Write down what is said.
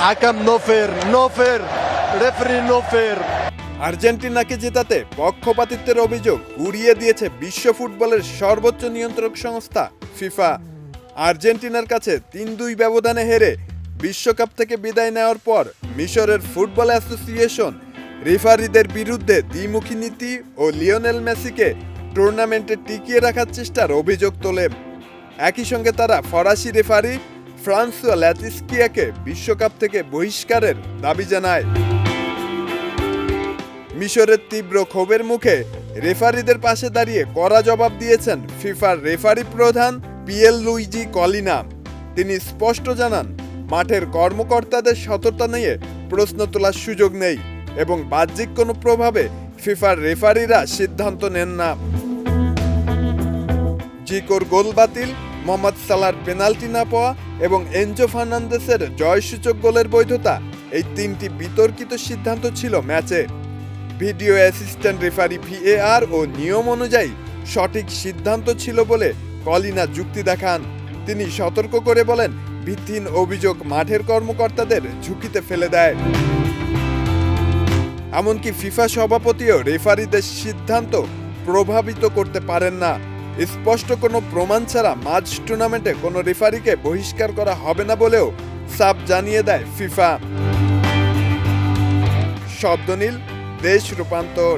حكم نوفير نوفير referee নোফের। আর্জেন্টিনাকে জেতাতে পক্ষপাতিত্বের অভিযোগ উড়িয়ে দিয়েছে বিশ্ব ফুটবলের সর্বোচ্চ নিয়ন্ত্রক সংস্থা ফিফা। আর্জেন্টিনার কাছে ৩-২ ব্যবধানে হেরে বিশ্বকাপ থেকে বিদায় নেওয়ার পর মিশরের ফুটবল অ্যাসোসিয়েশন রেফারিদের বিরুদ্ধে দ্বিমুখী নীতি ও লিওনেল মেসিকে টুর্নামেন্টে টিকিয়ে রাখার চেষ্টার অভিযোগ তোলে। একই সঙ্গে তারা ফরাসি রেফারি ফ্রান্সোয়া ল্যাতিস্কিয়াকে বিশ্বকাপ থেকে বহিষ্কারের দাবি জানায়। মিশরের তীব্র ক্ষোভের মুখে রেফারিদের পাশে দাঁড়িয়ে কড়া জবাব দিয়েছেন ফিফার রেফারি প্রধান পিয়েল লুইজি কলিনা। তিনি স্পষ্ট জানান, মাঠের কর্মকর্তাদের সততা নিয়ে প্রশ্ন তোলার সুযোগ নেই এবং বাহ্যিক কোনো প্রভাবে ফিফার রেফারিরা সিদ্ধান্ত নেন না। জিকোর গোল বাতিল, মোহাম্মদ সালার পেনাল্টি না পাওয়া এবং এনজো ফার্নান্দেসের জয়সূচক গোলের বৈধতা, এই তিনটি বিতর্কিত সিদ্ধান্ত ছিল ম্যাচে। ভিডিও অ্যাসিস্ট্যান্ট রেফারি ভিএআর ও নিয়ম অনুযায়ী সঠিক সিদ্ধান্ত ছিল বলে কলিনা যুক্তি দেখান। তিনি সতর্ক করে বলেন, ভিত্তিহীন অভিযোগ মাঠের কর্মকর্তাদের ঝুঁকিতে ফেলে দেয়। এমনকি ফিফা সভাপতিও রেফারিদের সিদ্ধান্ত প্রভাবিত করতে পারেন না। স্পষ্ট কোনো প্রমাণ ছাড়া মাঝ টুর্নামেন্টে কোনো রেফারিকে বহিষ্কার করা হবে না বলেও সাফ জানিয়ে দেয় ফিফা। শব্দনীল, দেশ রূপান্তর।